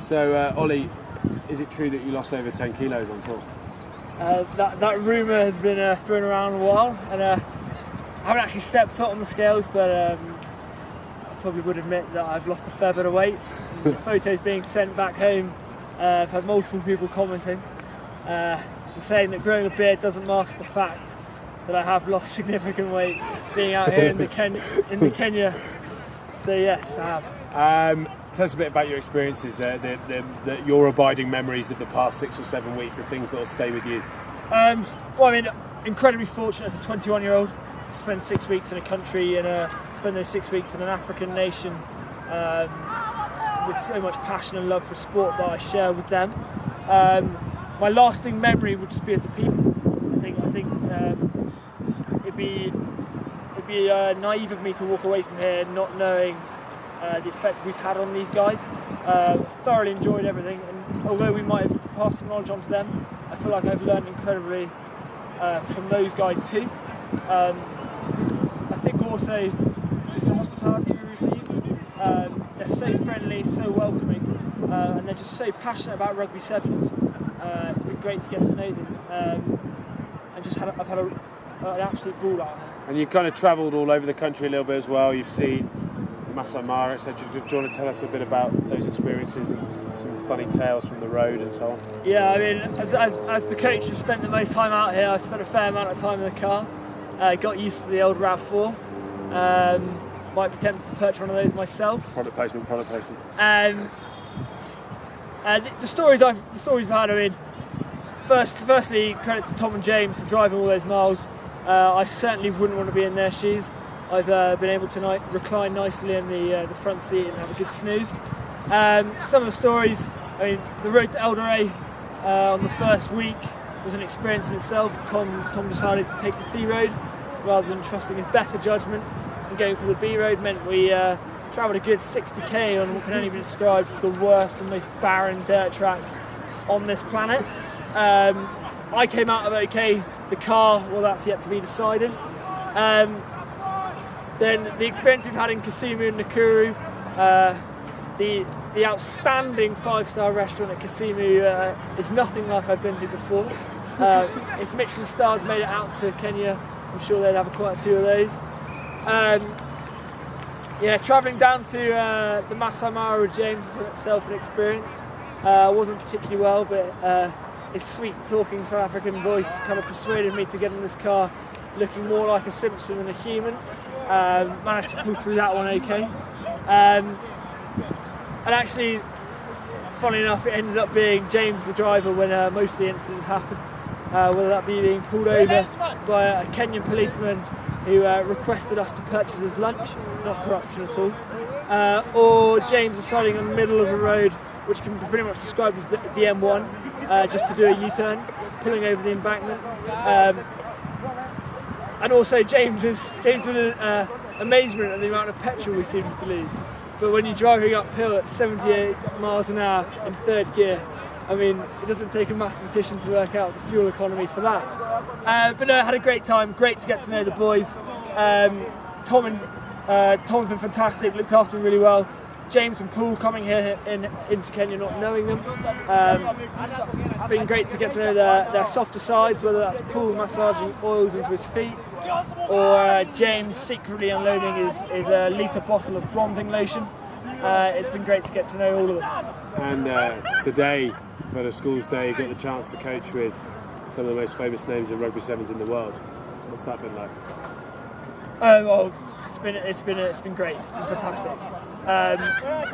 So, Ollie, is it true that you lost over 10 kilos on tour? That rumour has been thrown around a while, and I haven't actually stepped foot on the scales, but I probably would admit that I've lost a fair bit of weight. The photos being sent back home, I've had multiple people commenting and saying that growing a beard doesn't mask the fact that I have lost significant weight being out here in the Kenya. So yes, I have. Tell us a bit about your experiences, your abiding memories of the past 6 or 7 weeks, the things that will stay with you. Well, I mean, incredibly fortunate as a 21-year-old to spend 6 weeks in a country and spend those 6 weeks in an African nation with so much passion and love for sport that I share with them. My lasting memory would just be of the people. I think it'd be naive of me to walk away from here not knowing the effect we've had on these guys. Thoroughly enjoyed everything, and although we might have passed some knowledge on to them, I feel like I've learned incredibly from those guys too. I think also just the hospitality we received. They're so friendly, so welcoming, and they're just so passionate about rugby sevens. It's been great to get to know them, and I've had an absolute ball out here. And you've kind of travelled all over the country a little bit as well. You've seen Masai Mara, etc. Do you want to tell us a bit about those experiences and some funny tales from the road and so on? Yeah, I mean, as the coach has spent the most time out here, I spent a fair amount of time in the car. Got used to the old RAV4. Might be tempted to purchase one of those myself. Product placement. The stories we've had, I mean, firstly, credit to Tom and James for driving all those miles. I certainly wouldn't want to be in their shoes. I've been able to recline nicely in the front seat and have a good snooze. Some of the stories, I mean, the road to Eldoret on the first week was an experience in itself. Tom decided to take the C road rather than trusting his better judgment and going for the B road. Meant we travelled a good 60k on what can only be described as the worst and most barren dirt track on this planet. I came out of okay. The car, well, that's yet to be decided. Then the experience we've had in Kisumu and Nakuru, the outstanding 5-star restaurant at Kisumu is nothing like I've been to before. If Michelin stars made it out to Kenya, I'm sure they'd have quite a few of those. Travelling down to the Masai Mara with James was in itself an experience. Wasn't particularly well, but his sweet talking South African voice kind of persuaded me to get in this car looking more like a Simpson than a human. Managed to pull through that one okay. And actually, funny enough, it ended up being James the driver when most of the incidents happened. Whether that be being pulled over by a Kenyan policeman who requested us to purchase his lunch, not corruption at all, or James deciding in the middle of a road, which can be pretty much described as the M1, just to do a U-turn, pulling over the embankment. And also James's amazement at the amount of petrol we seem to lose. But when you're driving uphill at 78 miles an hour in third gear, I mean, it doesn't take a mathematician to work out the fuel economy for that. But no, I had a great time, great to get to know the boys. Tom's been fantastic, looked after me really well. James and Paul coming here into Kenya not knowing them. It's been great to get to know their softer sides, whether that's Paul massaging oils into his feet or James secretly unloading his litre bottle of bronzing lotion. It's been great to get to know all of them. And today, for the Schools Day, you got the chance to coach with some of the most famous names in rugby sevens in the world. What's that been like? Well, it's been great. It's been fantastic. I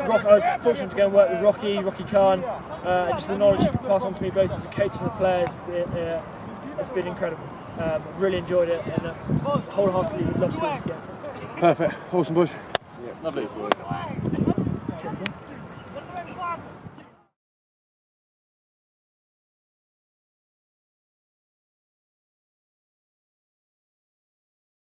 was fortunate to go and work with Rocky Khan, and just the knowledge he could pass on to me both as a coach and a player. It's been incredible. I've really enjoyed it, and wholeheartedly would love to do this again. Perfect. Awesome, boys. Yeah, lovely.